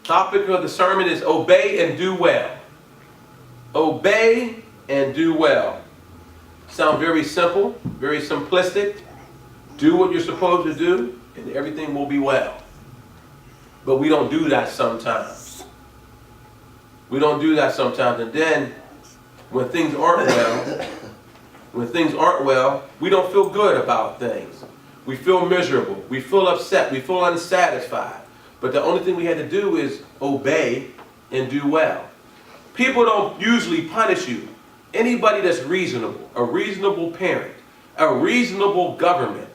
Topic of the sermon is obey and do well. Obey and do well. Sound very simple, very simplistic. Do what you're supposed to do and everything will be well. But we don't do that sometimes. We don't do that sometimes. And then when things aren't well, we don't feel good about things. We feel miserable. We feel upset. We feel unsatisfied. But the only thing we had to do is obey and do well. People don't usually punish you. Anybody that's reasonable, a reasonable parent, a reasonable government,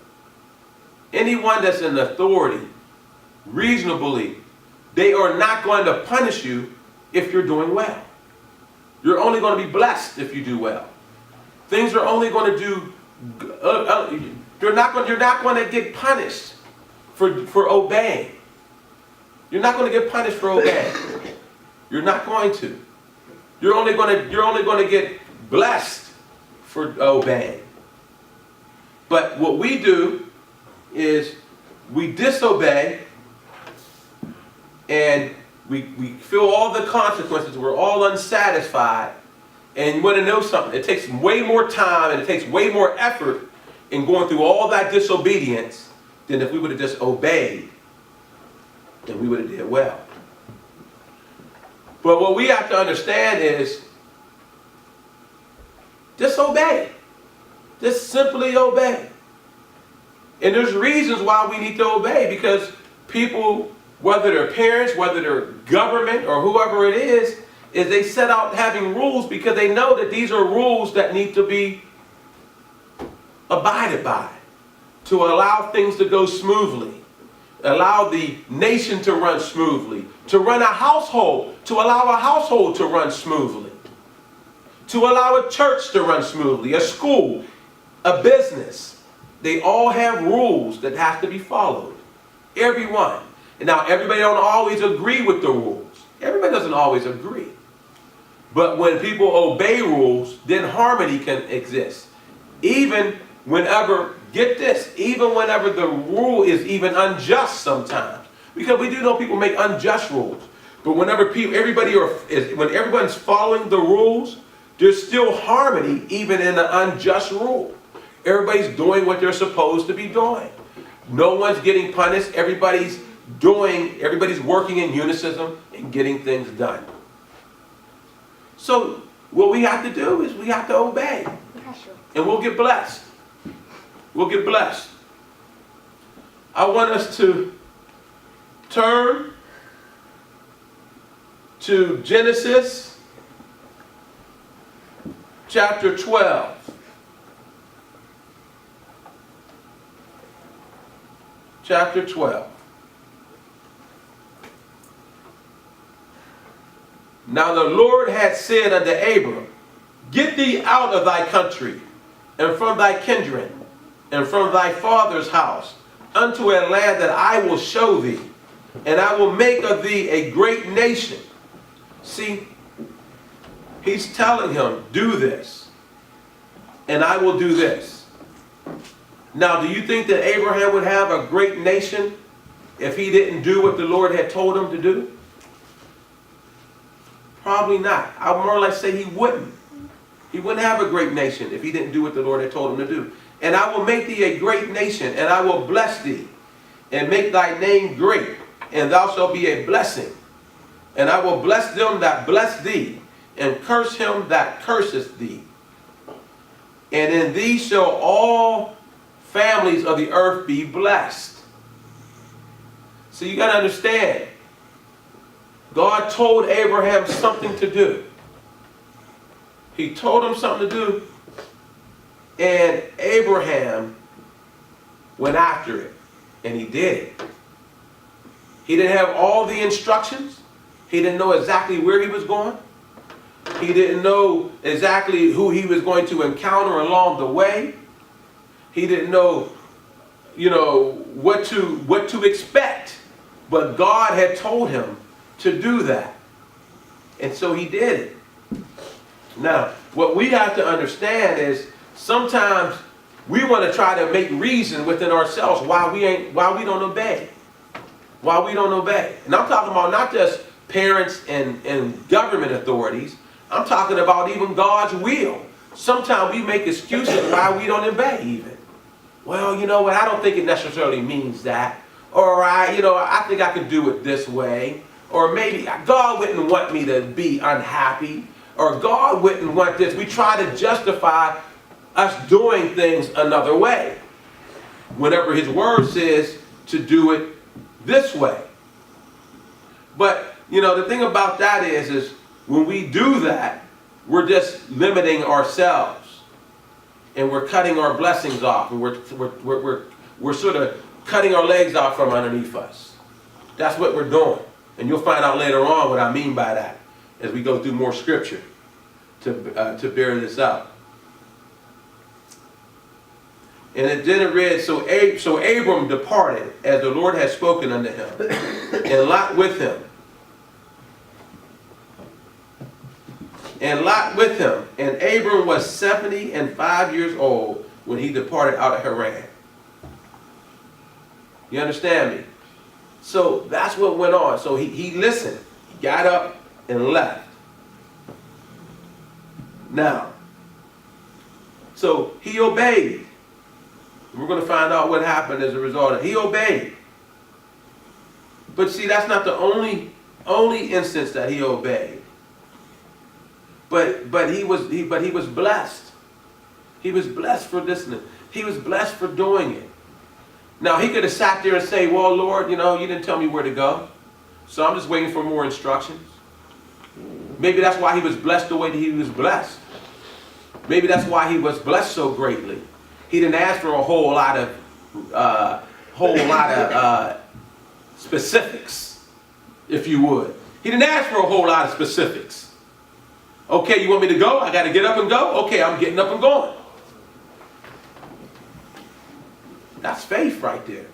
anyone that's in authority, reasonably, they are not going to punish you if you're doing well. You're only going to be blessed if you do well. Things are only going to do, you're not going to get punished for obeying. You're not going to get punished for obeying. You're not going to. You're only going to get blessed for obeying. But what we do is we disobey and we feel all the consequences. We're all unsatisfied. And you want to know something? It takes way more time and it takes way more effort in going through all that disobedience than if we would have just obeyed. Then we would have did well. But what we have to understand is just obey. Just simply obey. And there's reasons why we need to obey, because people, whether they're parents, whether they're government or whoever it is they set out having rules because they know that these are rules that need to be abided by to allow things to go smoothly, allow the nation to run smoothly, to run a household, to allow a household to run smoothly, to allow a church to run smoothly, a school, a business. They all have rules that have to be followed. Everyone. And now everybody don't always agree with the rules. Everybody doesn't always agree. But when people obey rules, then harmony can exist. Even whenever, get this, even whenever the rule is even unjust sometimes. Because we do know people make unjust rules. But whenever when everyone's following the rules, there's still harmony even in an unjust rule. Everybody's doing what they're supposed to be doing. No one's getting punished. Everybody's working in unison and getting things done. So what we have to do is we have to obey. And we'll get blessed. We'll get blessed. I want us to turn to Genesis chapter 12. Chapter 12. Now the Lord had said unto Abram, Get thee out of thy country, and from thy kindred, and from thy father's house, unto a land that I will show thee, and I will make of thee a great nation. See, he's telling him, do this, and I will do this. Now, do you think that Abraham would have a great nation if he didn't do what the Lord had told him to do? Probably not. I would more or less say he wouldn't. He wouldn't have a great nation if he didn't do what the Lord had told him to do. And I will make thee a great nation, and I will bless thee, and make thy name great, and thou shalt be a blessing. And I will bless them that bless thee, and curse him that curseth thee. And in thee shall all families of the earth be blessed. So you got to understand, God told Abraham something to do. He told him something to do, and Abraham went after it, and he did it. He didn't have all the instructions. He didn't know exactly where he was going. He didn't know exactly who he was going to encounter along the way. He didn't know, what to expect. But God had told him to do that. And so he did it. Now, what we have to understand is sometimes we want to try to make reason within ourselves why we don't obey. why we don't obey. And I'm talking about not just parents and government authorities. I'm talking about even God's will. Sometimes we make excuses why we don't obey even. Well, you know what, I don't think it necessarily means that. Or I think I can do it this way. Or maybe God wouldn't want me to be unhappy. Or God wouldn't want this. We try to justify us doing things another way, whenever his word says to do it this way. But, the thing about that is when we do that, we're just limiting ourselves. And we're cutting our blessings off. And we're sort of cutting our legs off from underneath us. That's what we're doing. And you'll find out later on what I mean by that as we go through more scripture to bear this out. And it read, so Abram departed as the Lord had spoken unto him, and Lot with him. And Lot with him. And Abram was 75 years old when he departed out of Haran. You understand me? So that's what went on. So he listened. He got up and left. Now, so he obeyed. We're going to find out what happened as a result of it. He obeyed. But see, that's not the only instance that he obeyed. But he was blessed. He was blessed for listening. He was blessed for doing it. Now he could have sat there and say, well, Lord, you didn't tell me where to go, so I'm just waiting for more instructions. Maybe that's why he was blessed the way that he was blessed. Maybe that's why he was blessed so greatly. He didn't ask for a whole lot of specifics, if you would. He didn't ask for a whole lot of specifics. Okay, you want me to go? I got to get up and go? Okay, I'm getting up and going. That's faith right there.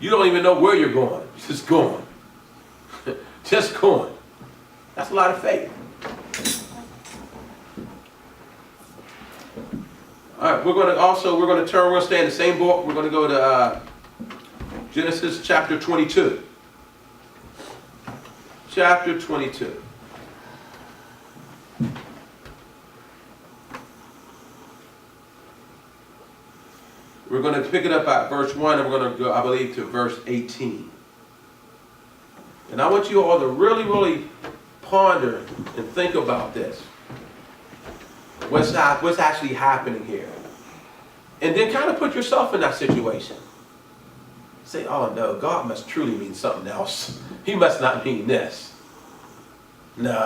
You don't even know where you're going. You're just going. Just going. That's a lot of faith. All right, we're going to stay in the same book. We're going to go to Genesis chapter 22. Chapter 22. We're going to pick it up at verse 1 and we're going to go, I believe, to verse 18. And I want you all to really, really ponder and think about this. What's actually happening here? And then kind of put yourself in that situation. Say, oh no, God must truly mean something else. He must not mean this. No.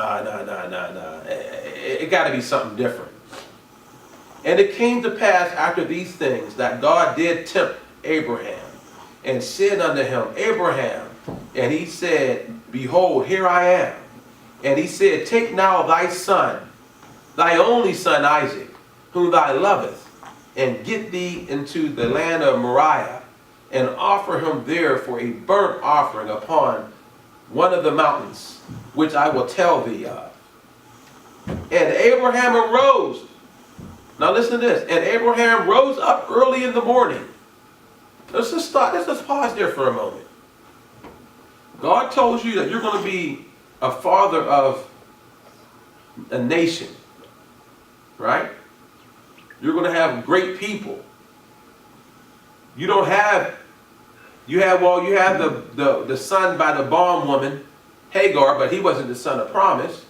It got to be something different. And it came to pass after these things that God did tempt Abraham and said unto him, Abraham, and he said, behold, here I am. And he said, take now thy son, thy only son Isaac, whom thou lovest, and get thee into the land of Moriah, and offer him there for a burnt offering upon one of the mountains, which I will tell thee of. And Abraham arose. Now listen to this. And Abraham rose up early in the morning. Let's just pause there for a moment. God told you that you're going to be a father of a nation. Right? You're going to have great people. You have the son by the bondwoman, Hagar, but he wasn't the son of promise.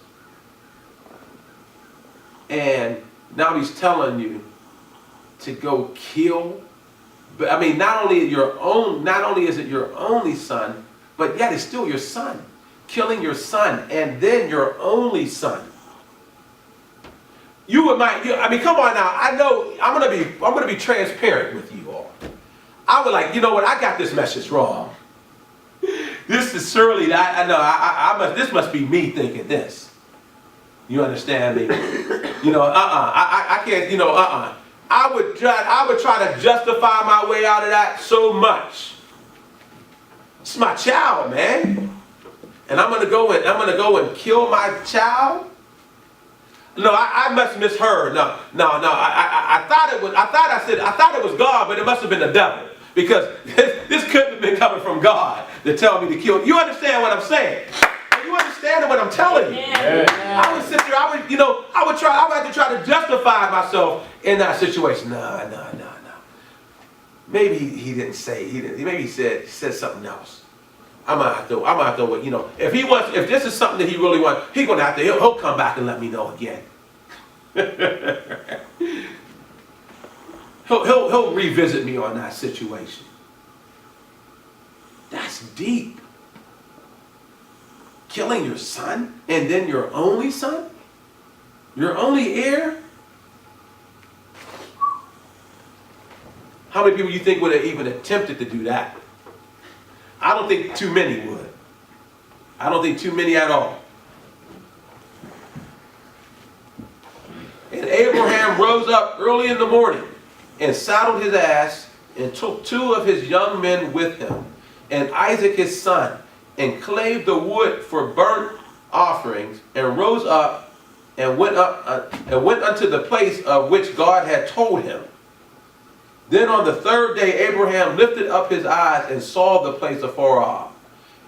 And now he's telling you to go kill. But I mean, not only is it your only son, but yet it's still your son. Killing your son and then your only son. Come on now. I know I'm gonna be transparent with you all. I was like, you know what? I got this message wrong. This is surely that I know. This must be me thinking this. You understand me? I can't. I would try to justify my way out of that so much. It's my child, man, and I'm gonna go and kill my child. No, I must misheard. No. I thought it was God, but it must have been the devil. Because this couldn't have been coming from God to tell me to kill. You understand what I'm saying? You understand what I'm telling you? Yeah. I would sit there, I would have to try to justify myself in that situation. No. Maybe he didn't say, maybe he said something else. I'm gonna have to, if this is something that he really wants, he'll come back and let me know again. he'll revisit me on that situation. That's deep. Killing your son, and then your only son? Your only heir? How many people you think would have even attempted to do that? I don't think too many would. I don't think too many at all. And Abraham rose up early in the morning and saddled his ass and took 2 of his young men with him and Isaac his son, and clave the wood for burnt offerings, and rose up and went unto the place of which God had told him. Then on the 3rd day Abraham lifted up his eyes and saw the place afar off.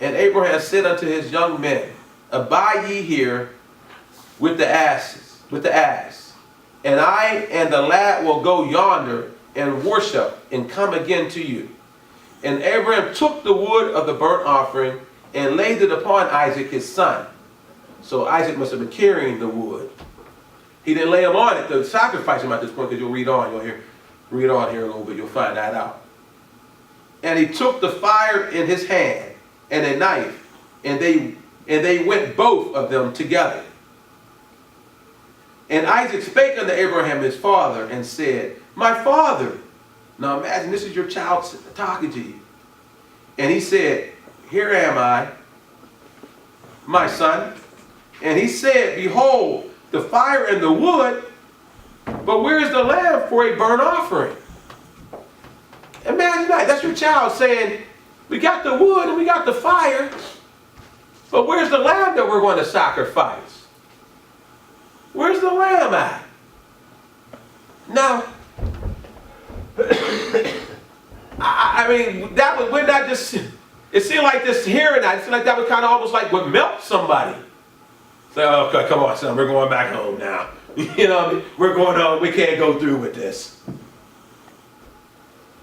And Abraham said unto his young men, Abide ye here with the ass, and I and the lad will go yonder and worship and come again to you. And Abraham took the wood of the burnt offering and laid it upon Isaac his son. So Isaac must have been carrying the wood. He didn't lay him on it to sacrifice him at this point, because you'll read on. Read on here a little bit, you'll find that out. And he took the fire in his hand and a knife, and they went both of them together. And Isaac spake unto Abraham his father and said, My father. Now imagine this is your child talking to you. And he said, Here am I, my son. And he said, Behold, the fire and the wood, but where is the lamb for a burnt offering? Imagine that. That's your child saying, we got the wood and we got the fire, but where's the lamb that we're going to sacrifice? Where's the lamb at? Now, I mean, wouldn't that just, it seemed like this hearing that, it seemed like that would kind of almost like would melt somebody. Say, so, okay, come on, son, we're going back home now. We're going home, we can't go through with this.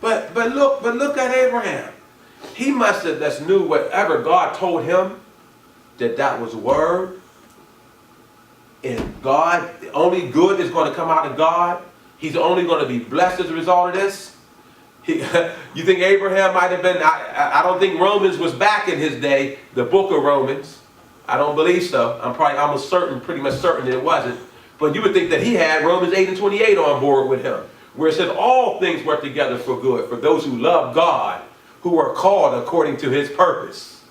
But look at Abraham. He must have just knew whatever God told him, that was word. And God, the only good is going to come out of God. He's only going to be blessed as a result of this. You think Abraham might have been, I don't think Romans was back in his day, the book of Romans. I don't believe so. I'm probably almost certain, pretty much certain that it wasn't. But you would think that he had Romans 8 and 28 on board with him, where it says all things work together for good for those who love God, who are called according to his purpose.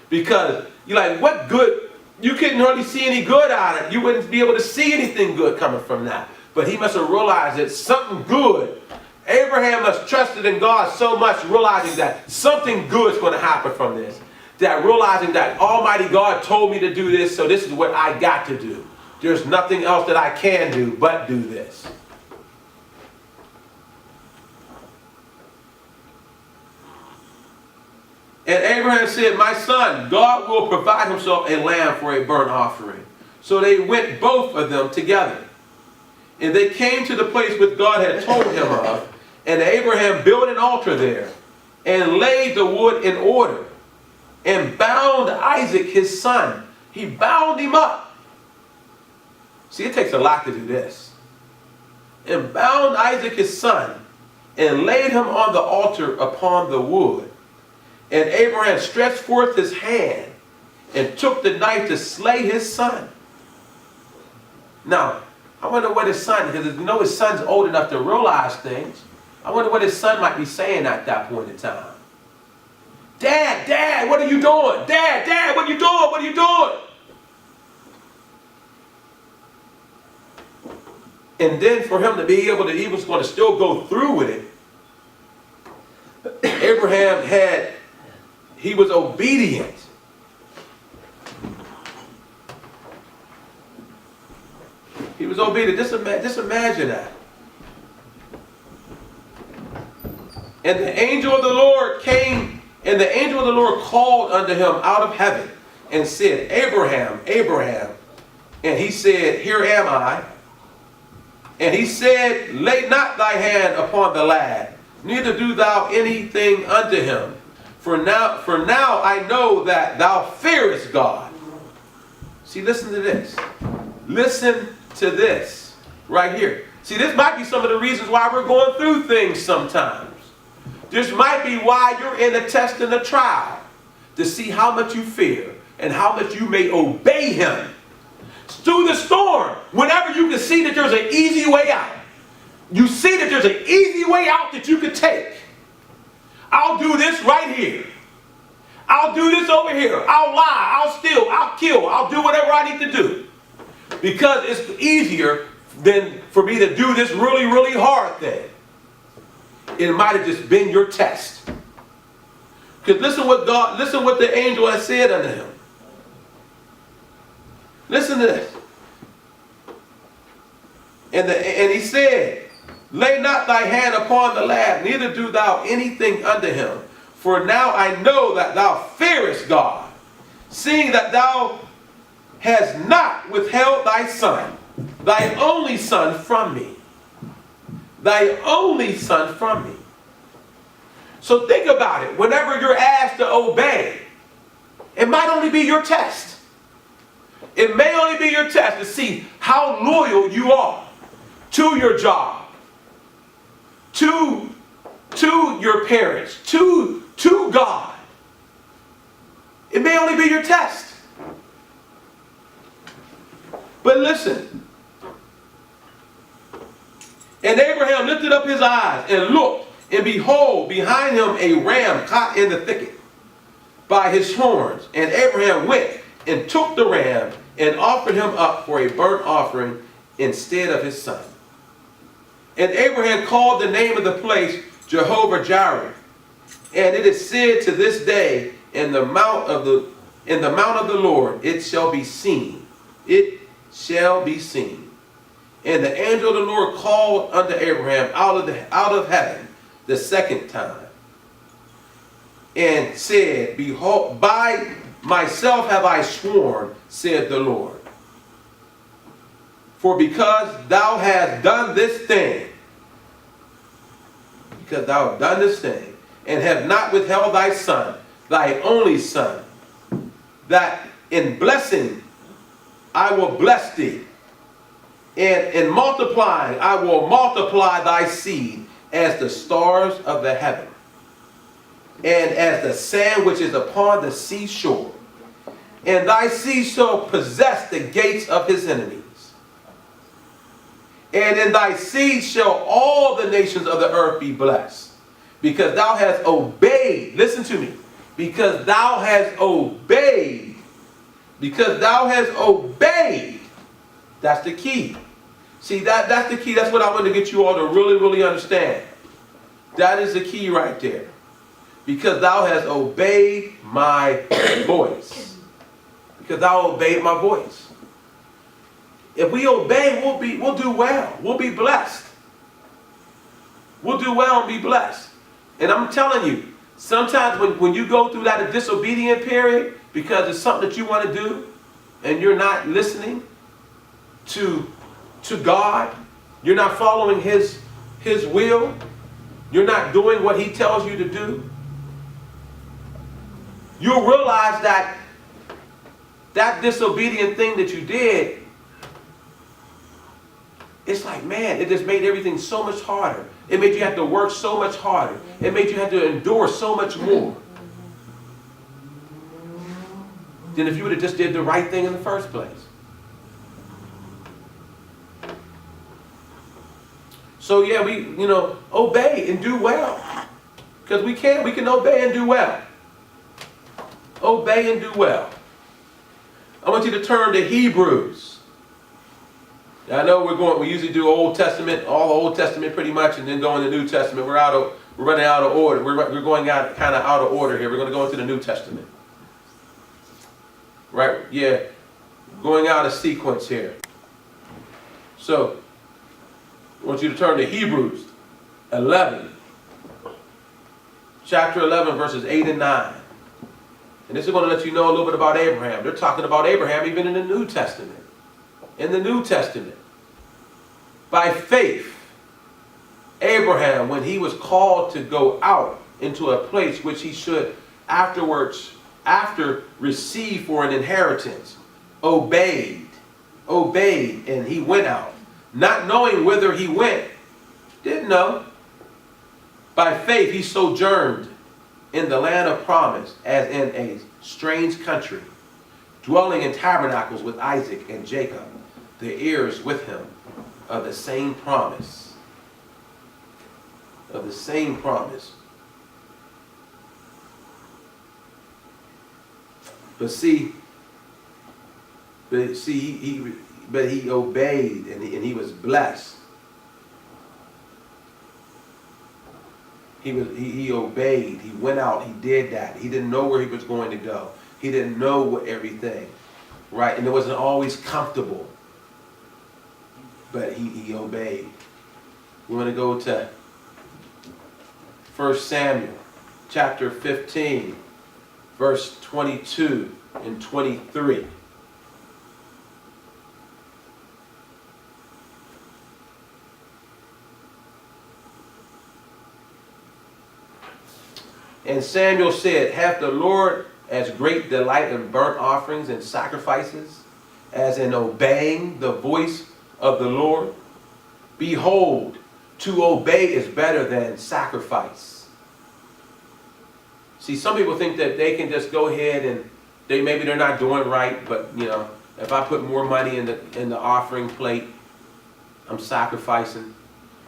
Because you're like, what good? You couldn't hardly see any good out of it. You wouldn't be able to see anything good coming from that. But he must have realized that something good. Abraham must have trusted in God so much, realizing that something good is going to happen from this. That realizing that Almighty God told me to do this, so this is what I got to do. There's nothing else that I can do but do this. And Abraham said, My son, God will provide himself a lamb for a burnt offering. So they went both of them together. And they came to the place which God had told him of. And Abraham built an altar there and laid the wood in order and bound Isaac his son. He bound him up. See, it takes a lot to do this. And bound Isaac his son and laid him on the altar upon the wood. And Abraham stretched forth his hand and took the knife to slay his son. Now, I wonder what his son, because you know his son's old enough to realize things. I wonder what his son might be saying at that point in time. Dad, what are you doing? Dad, what are you doing? What are you doing? And then for him to be able to, he was going to still go through with it. Abraham he was obedient. He was obedient. Just imagine that. And the angel of the Lord came, and the angel of the Lord called unto him out of heaven, and said, Abraham, Abraham. And he said, Here am I. And he said, Lay not thy hand upon the lad, neither do thou anything unto him. For now I know that thou fearest God. See, listen to this. Listen to this right here. See, this might be some of the reasons why we're going through things sometimes. This might be why you're in a test and a trial, to see how much you fear and how much you may obey him. Through the storm, whenever you can see that there's an easy way out, you see that there's an easy way out that you could take. I'll do this right here. I'll do this over here. I'll lie. I'll steal. I'll kill. I'll do whatever I need to do. Because it's easier than for me to do this really, really hard thing. It might have just been your test. Because listen what the angel has said unto him. Listen to this. And he said, Lay not thy hand upon the lad, neither do thou anything unto him. For now I know that thou fearest God, seeing that thou hast not withheld thy son, thy only son from me. Thy only son from me. So think about it. Whenever you're asked to obey, it might only be your test. It may only be your test to see how loyal you are to your job, to your parents, to God. It may only be your test. But listen. And Abraham lifted up his eyes and looked, and behold, behind him a ram caught in the thicket by his horns. And Abraham went and took the ram and offered him up for a burnt offering instead of his son. And Abraham called the name of the place Jehovah Jireh. And it is said to this day, in the mount of the Lord it shall be seen. It shall be seen. And the angel of the Lord called unto Abraham out of heaven the second time, and said, Behold, by myself have I sworn, said the Lord. For because thou hast done this thing, and have not withheld thy son, thy only son, that in blessing I will bless thee, and in multiplying I will multiply thy seed as the stars of the heaven, and as the sand which is upon the seashore. And thy seed shall possess the gates of his enemies. And in thy seed shall all the nations of the earth be blessed. Because thou hast obeyed, listen to me, because thou hast obeyed, that's the key. See, that's the key. That's what I want to get you all to really, really understand. That is the key right there. Because thou hast obeyed my voice. Because thou obeyed my voice. If we obey, we'll do well. We'll be blessed. We'll do well and be blessed. And I'm telling you, sometimes when you go through that disobedient period, because it's something that you want to do, and you're not listening to God, you're not following His will, you're not doing what He tells you to do, you'll realize that disobedient thing that you did, it's like, man, it just made everything so much harder. It made you have to work so much harder. It made you have to endure so much more than if you would have just did the right thing in the first place. So yeah, we obey and do well. Because we can obey and do well. Obey and do well. I want you to turn to Hebrews. Now, I know we usually do Old Testament, all the Old Testament pretty much, and then go into the New Testament. We're running out of order. We're going kind of out of order here. We're going to go into the New Testament. Right? Yeah. Going out of sequence here. So, I want you to turn to Hebrews 11. chapter 11, verses 8 and 9. And this is going to let you know a little bit about Abraham. They're talking about Abraham even in the New Testament. In the New Testament. By faith, Abraham, when he was called to go out into a place which he should after receive for an inheritance, obeyed, and he went out, not knowing whither he went. Didn't know. By faith he sojourned in the land of promise, as in a strange country, dwelling in tabernacles with Isaac and Jacob, the heirs with him of the same promise. Of the same promise. But he obeyed, and he was blessed. He obeyed. He went out. He did that. He didn't know where he was going to go. He didn't know what everything, right? And it wasn't always comfortable. But he obeyed. We want to go to 1 Samuel chapter 15, verse 22 and 23. And Samuel said, hath the Lord as great delight in burnt offerings and sacrifices, as in obeying the voice of the Lord? Behold, to obey is better than sacrifice. See, some people think that they can just go ahead and maybe they're not doing right, but you know, if I put more money in the offering plate, I'm sacrificing.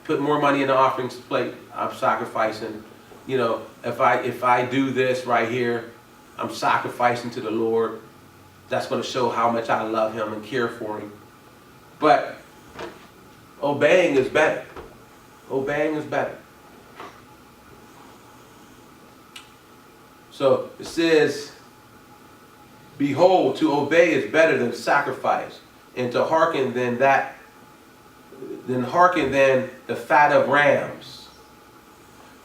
Put more money in the offering plate, I'm sacrificing. You know, if I do this right here, I'm sacrificing to the Lord. That's going to show how much I love him and care for him. But obeying is better. Obeying is better. So it says, behold, to obey is better than sacrifice, and to hearken than the fat of rams.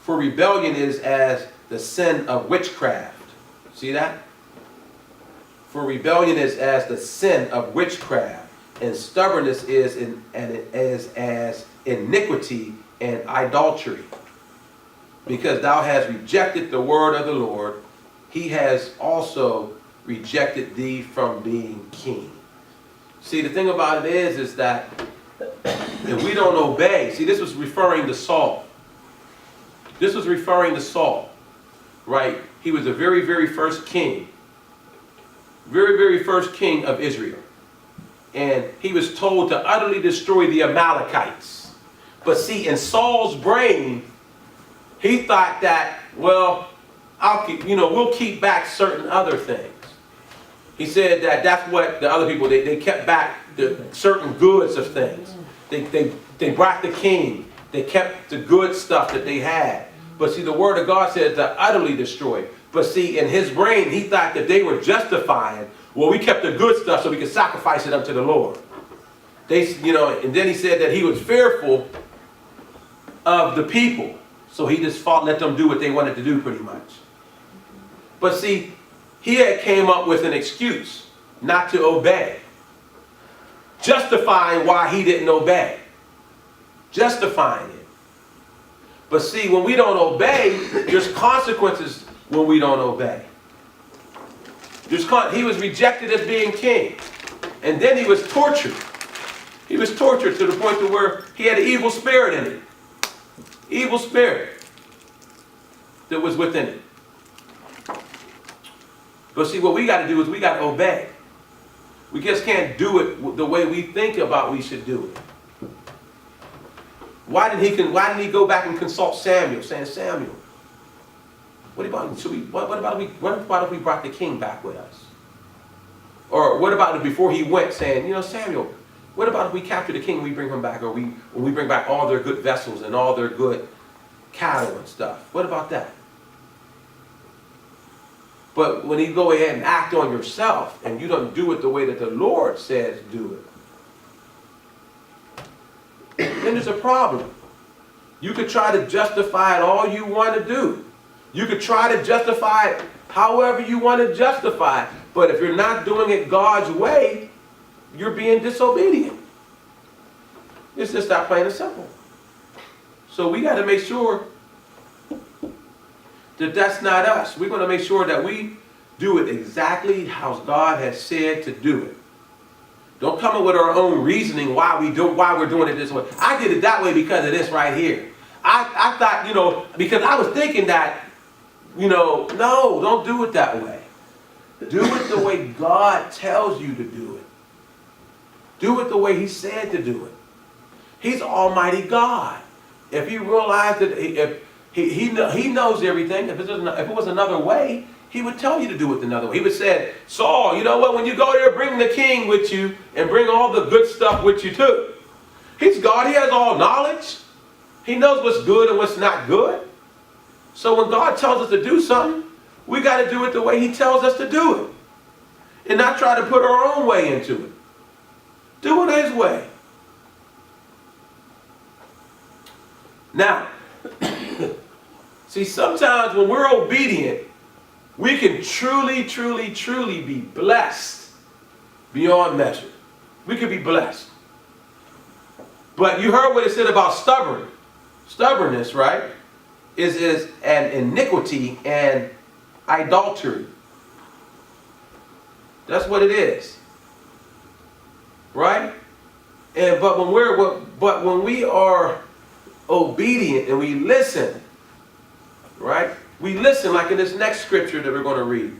For rebellion is as the sin of witchcraft. See that? For rebellion is as the sin of witchcraft, and stubbornness is as iniquity and idolatry. Because thou hast rejected the word of the Lord, he has also rejected thee from being king. See, the thing about it is that if we don't obey, see, this was referring to Saul. This was referring to Saul, right? He was the very, very first king. Very, very first king of Israel. And he was told to utterly destroy the Amalekites. But see, in Saul's brain, he thought that, well, we'll keep back certain other things. He said that that's what the other people, they kept back the certain goods of things. They brought the king. They kept the good stuff that they had. But see, the word of God says to utterly destroy. But see, in his brain, he thought that they were justifying, well, we kept the good stuff so we could sacrifice it unto the Lord. And then he said that he was fearful of the people. So he just let them do what they wanted to do pretty much. But see, he had came up with an excuse not to obey. Justifying why he didn't obey. Justifying it. But see, when we don't obey, there's consequences when we don't obey. He was rejected as being king. And then he was tortured. He was tortured to the point to where he had an evil spirit in him. Evil spirit that was within him. But see, what we got to do is we got to obey. We just can't do it the way we think about we should do it. Why didn't he go back and consult Samuel, saying, Samuel, what about if we brought the king back with us? Or what about it before he went, saying, Samuel, what about if we capture the king and we bring him back, or when we bring back all their good vessels and all their good cattle and stuff? What about that? But when you go ahead and act on yourself and you don't do it the way that the Lord says do it, then there's a problem. You could try to justify it all you want to do. You could try to justify it however you want to justify it. But if you're not doing it God's way, you're being disobedient. It's just that plain and simple. So we got to make sure that that's not us. We're going to make sure that we do it exactly how God has said to do it. Don't come up with our own reasoning why we're doing it this way. I did it that way because of this right here. I thought, because I was thinking that, no, don't do it that way. Do it the way God tells you to do it. Do it the way He said to do it. He's Almighty God. If He realized that if He knows everything, if it was another way, He would tell you to do it another way. He would say, Saul, you know what? When you go there, bring the king with you and bring all the good stuff with you too. He's God. He has all knowledge. He knows what's good and what's not good. So when God tells us to do something, we got to do it the way He tells us to do it. And not try to put our own way into it. Do it His way. Now, see, sometimes when we're obedient, we can truly, truly, truly be blessed beyond measure. We can be blessed. But you heard what it said about stubbornness, right? Is an iniquity and idolatry. That's what it is, right? But when we are obedient and we listen, right? We listen, like in this next scripture that we're going to read.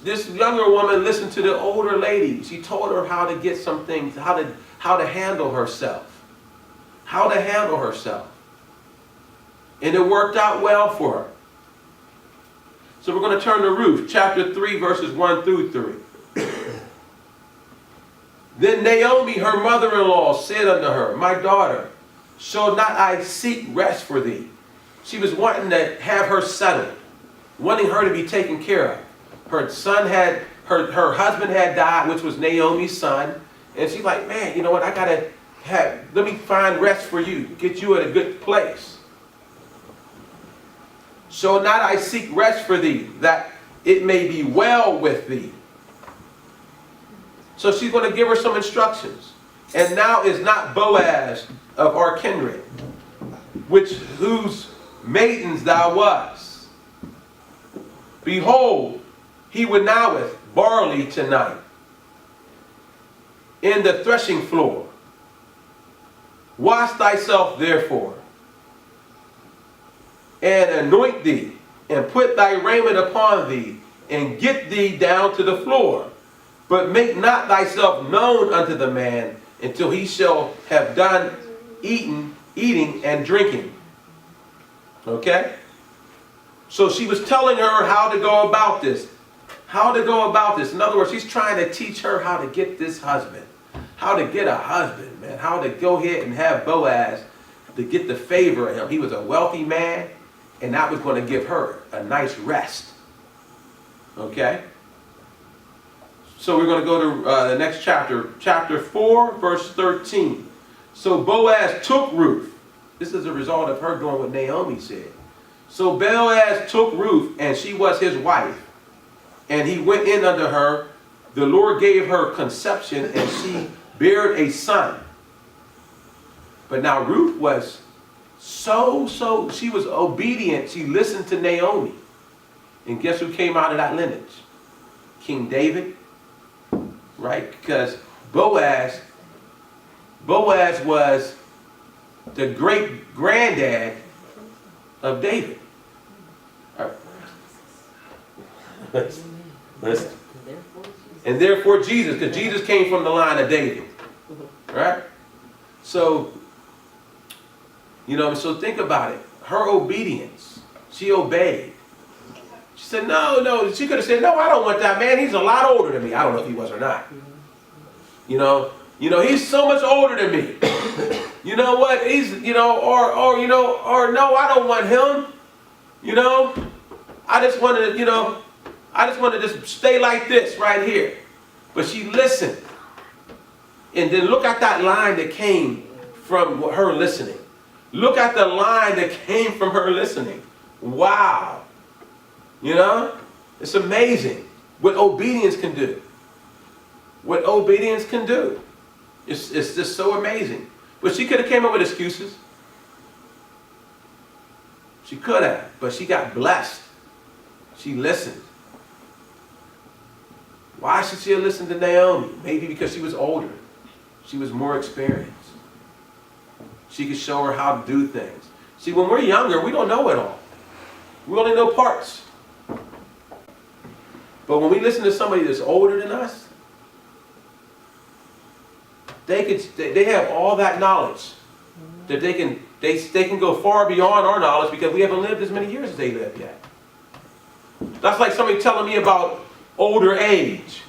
This younger woman listened to the older lady. She told her how to get some things, how to handle herself. How to handle herself. And it worked out well for her. So we're going to turn to Ruth, chapter 3, verses 1 through 3. Then Naomi, her mother-in-law, said unto her, My daughter, shall not I seek rest for thee? She was wanting to have her settled, wanting her to be taken care of. Her son her husband had died, which was Naomi's son. And she's like, man, you know what, let me find rest for you, get you at a good place. Shall not I seek rest for thee, that it may be well with thee? So she's going to give her some instructions. And now is not Boaz of our kindred, whose maidens thou wast. Behold, he winnoweth barley tonight in the threshing floor. Wash thyself therefore, and anoint thee, and put thy raiment upon thee, and get thee down to the floor. But make not thyself known unto the man until he shall have done eating and drinking. Okay? So she was telling her how to go about this. How to go about this. In other words, she's trying to teach her how to get this husband. How to get a husband, man. How to go ahead and have Boaz to get the favor of him. He was a wealthy man, and that was going to give her a nice rest. Okay? So we're going to go to the next chapter. Chapter 4, verse 13. So Boaz took Ruth. This is a result of her doing what Naomi said. So Boaz took Ruth, and she was his wife. And he went in unto her. The Lord gave her conception, and she bare a son. But now Ruth was she was obedient. She listened to Naomi. And guess who came out of that lineage? King David. Right? Because Boaz was the great granddad of David. All right. Listen. And therefore Jesus, because Jesus came from the line of David. Right? So, so think about it. Her obedience. She obeyed. She said, no. She could have said, no, I don't want that man. He's a lot older than me. I don't know if he was or not. He's so much older than me. You know what? He's, or no, I don't want him. I just wanted to just stay like this right here. But she listened. And then look at that line that came from her listening. Look at the line that came from her listening. Wow. You know? It's amazing what obedience can do. What obedience can do. It's just so amazing. But she could have came up with excuses. She could have, but she got blessed. She listened. Why should she have listened to Naomi? Maybe because she was older. She was more experienced. She could show her how to do things. See, when we're younger, we don't know it all. We only know parts. But when we listen to somebody that's older than us, they have all that knowledge that they can go far beyond our knowledge because we haven't lived as many years as they lived yet. That's like somebody telling me about older age.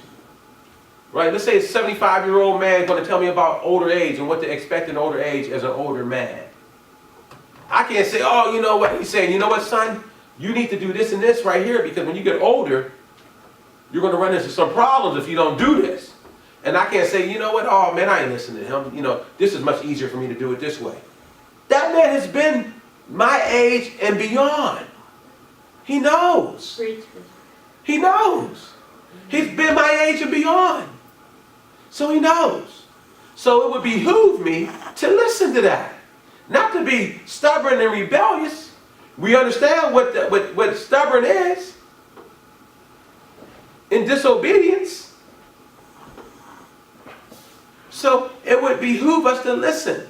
Right? Let's say a 75-year-old man is going to tell me about older age and what to expect in older age as an older man. I can't say, oh, you know what? He's saying, you know what, son? You need to do this and this right here because when you get older, you're going to run into some problems if you don't do this. And I can't say, you know what? Oh, man, I ain't listening to him. You know, this is much easier for me to do it this way. That man has been my age and beyond. He knows. He knows. He's been my age and beyond. So he knows. So it would behoove me to listen to that. Not to be stubborn and rebellious. We understand what stubborn is. In disobedience. So it would behoove us to listen.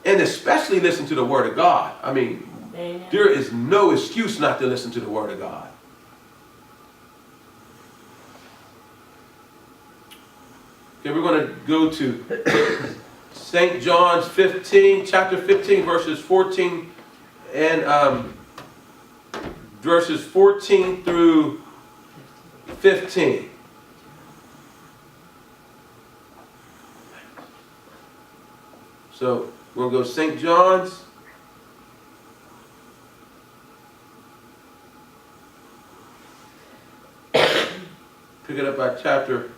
And especially listen to the Word of God. I mean, amen. There is no excuse not to listen to the Word of God. Okay, we're going to go to St. John's 15, chapter 15, verses 14 and verses 14 through 15. So we're going to go St. John's. Pick it up at chapter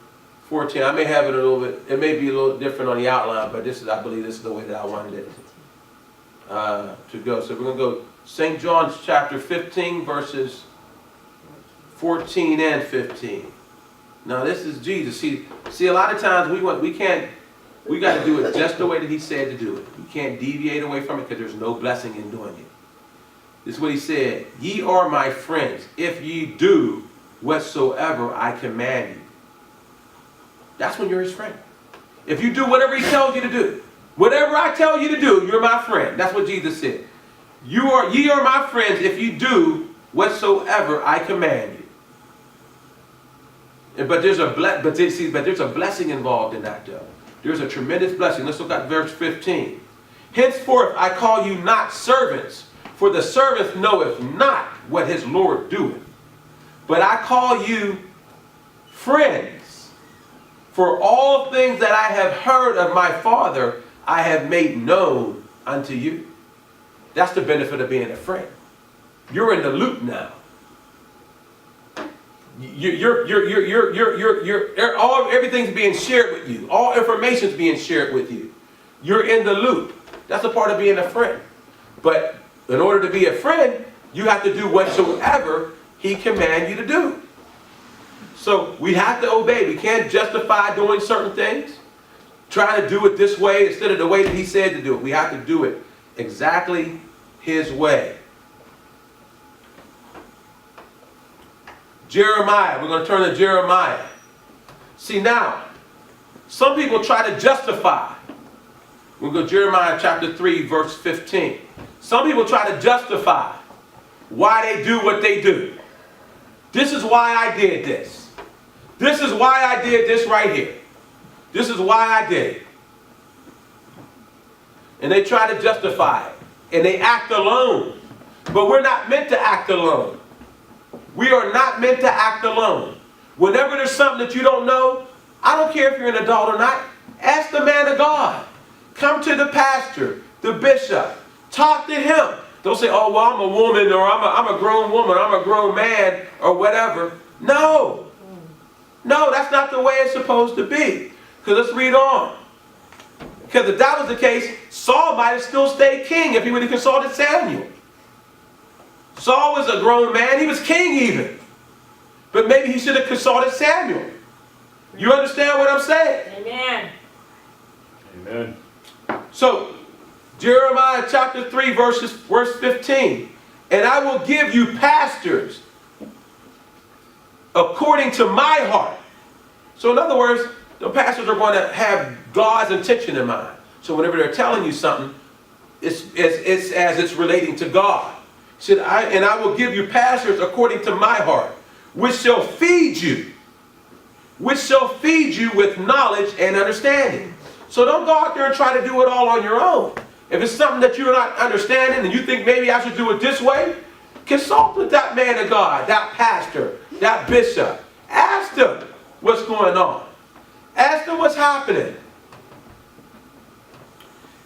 14. I may have it a little bit, it may be a little different on the outline, but this is, I believe this is the way that I wanted it to go. So we're going to go St. John's chapter 15, verses 14 and 15. Now this is Jesus. See, a lot of times we got to do it just the way that he said to do it. We can't deviate away from it because there's no blessing in doing it. This is what he said. Ye are my friends if ye do whatsoever I command you. That's when you're his friend. If you do whatever he tells you to do. Whatever I tell you to do, you're my friend. That's what Jesus said. Ye are my friends if you do whatsoever I command you. But there's a blessing involved in that though. There's a tremendous blessing. Let's look at verse 15. Henceforth I call you not servants, for the servant knoweth not what his Lord doeth. But I call you friends. For all things that I have heard of my Father, I have made known unto you. That's the benefit of being a friend. You're in the loop now. Everything's being shared with you. All information's being shared with you. You're in the loop. That's a part of being a friend. But in order to be a friend, you have to do whatsoever he commands you to do. So we have to obey. We can't justify doing certain things. Try to do it this way instead of the way that he said to do it. We have to do it exactly his way. Jeremiah. We're going to turn to Jeremiah. See now, some people try to justify. We'll go to Jeremiah chapter 3, verse 15. Some people try to justify why they do what they do. This is why I did this. This is why I did this right here. This is why I did it. And they try to justify it. And they act alone. But we're not meant to act alone. We are not meant to act alone. Whenever there's something that you don't know, I don't care if you're an adult or not, ask the man of God. Come to the pastor, the bishop. Talk to him. Don't say, oh, well, I'm a woman, or I'm a grown woman, or I'm a grown man, or whatever. No. No, that's not the way it's supposed to be. Because let's read on. Because if that was the case, Saul might have still stayed king if he would have consulted Samuel. Saul was a grown man. He was king even. But maybe he should have consulted Samuel. You understand what I'm saying? Amen. Amen. So, Jeremiah chapter 3, verse 15. And I will give you pastors according to my heart. So in other words, the pastors are going to have God's intention in mind. So whenever they're telling you something, it's as it's relating to God. Said, I will give you pastors according to my heart, which shall feed you. Which shall feed you with knowledge and understanding. So don't go out there and try to do it all on your own. If it's something that you're not understanding and you think maybe I should do it this way, consult with that man of God, that pastor, that bishop. Ask them what's going on. Ask them what's happening.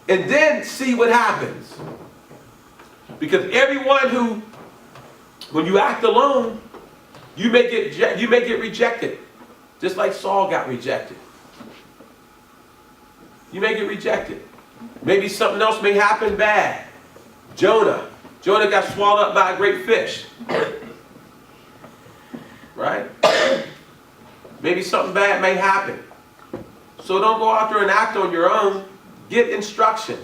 And then see what happens. Because everyone who, when you act alone, you may get rejected. Just like Saul got rejected. You may get rejected. Maybe something else may happen bad. Jonah got swallowed up by a great fish. Right? Maybe something bad may happen. So don't go out there and act on your own. Get instruction.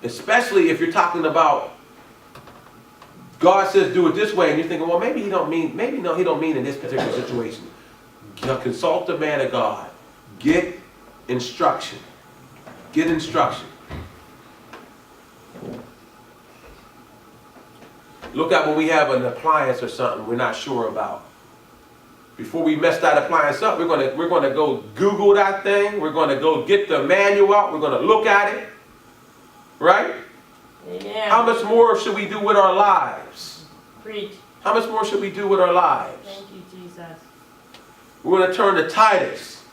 Especially if you're talking about God says do it this way, and you're thinking, well, maybe he don't mean in this particular situation. Consult the man of God. Get instruction. Get instruction. Look at when we have an appliance or something we're not sure about. Before we mess that appliance up, we're gonna go Google that thing. We're gonna go get the manual out. We're gonna look at it. Right? Amen. How much more should we do with our lives? Preach. How much more should we do with our lives? Thank you, Jesus. We're going to turn to Titus.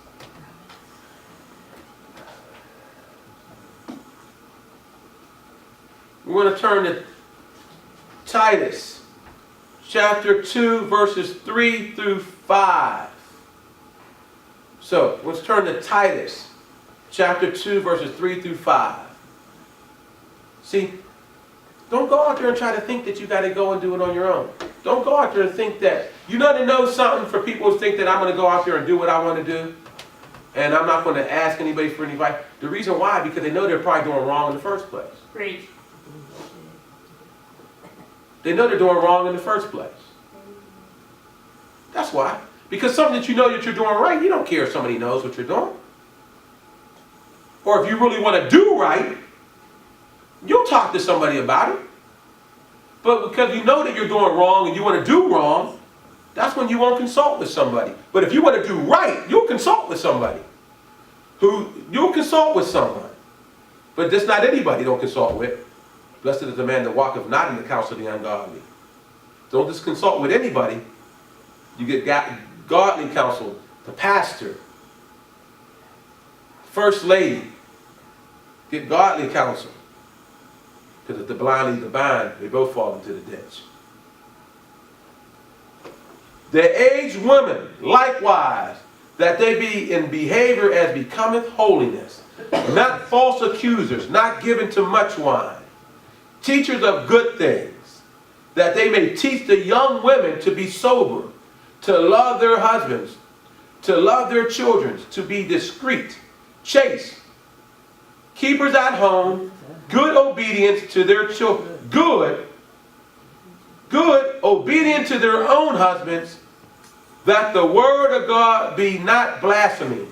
We're going to turn to Titus chapter 2, verses 3 through 5. So, let's turn to Titus chapter 2, verses 3 through 5. See, don't go out there and try to think that you got to go and do it on your own. Don't go out there and think that, you know something for people who think that I'm going to go out there and do what I want to do, and I'm not going to ask anybody for any advice. The reason why, because they know they're probably doing wrong in the first place. Preach. They know they're doing wrong in the first place. That's why. Because something that you know that you're doing right, you don't care if somebody knows what you're doing. Or if you really want to do right, you'll talk to somebody about it. But because you know that you're doing wrong and you want to do wrong, that's when you won't consult with somebody. But if you want to do right, you'll consult with somebody. You'll consult with someone. But that's not anybody don't consult with. Blessed is the man that walketh not in the counsel of the ungodly. Don't just consult with anybody. You get godly counsel, the pastor, first lady. Get godly counsel. Because if the blind lead the blind, they both fall into the ditch. The aged women, likewise, that they be in behavior as becometh holiness, not false accusers, not given to much wine, teachers of good things, that they may teach the young women to be sober, to love their husbands, to love their children, to be discreet, chaste, keepers at home, good obedience to their children, good obedient to their own husbands, that the word of God be not blasphemed.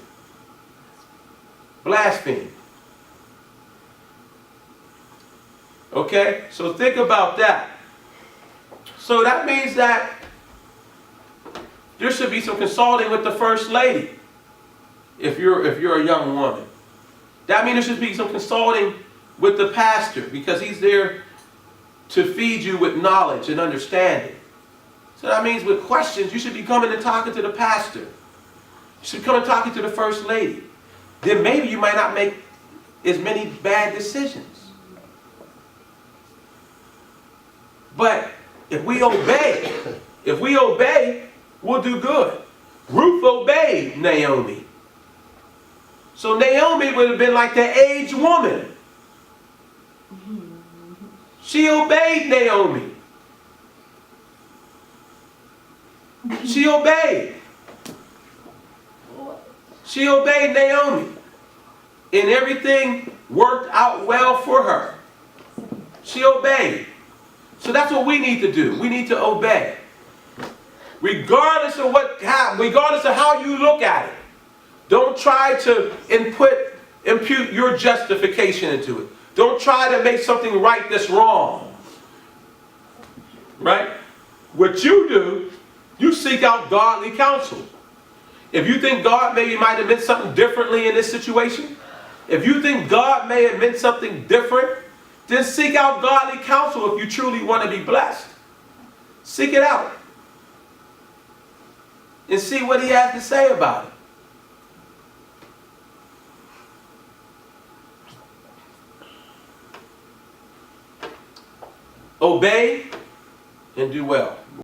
Okay, so think about that. So that means that there should be some consulting with the first lady. If you're a young woman, that means there should be some consulting with the pastor, because he's there to feed you with knowledge and understanding. So that means with questions, you should be coming and talking to the pastor. You should come and talking to the first lady. Then maybe you might not make as many bad decisions. But if we obey, we'll do good. Ruth obeyed Naomi. So Naomi would have been like the aged woman. She obeyed Naomi. She obeyed. She obeyed Naomi. And everything worked out well for her. She obeyed. So that's what we need to do. We need to obey. Regardless of regardless of how you look at it. Don't try to impute your justification into it. Don't try to make something right that's wrong. Right? What you do, you seek out godly counsel. If you think God maybe might have meant something differently in this situation, if you think God may have meant something different, then seek out godly counsel if you truly want to be blessed. Seek it out. And see what he has to say about it. Obey and do well.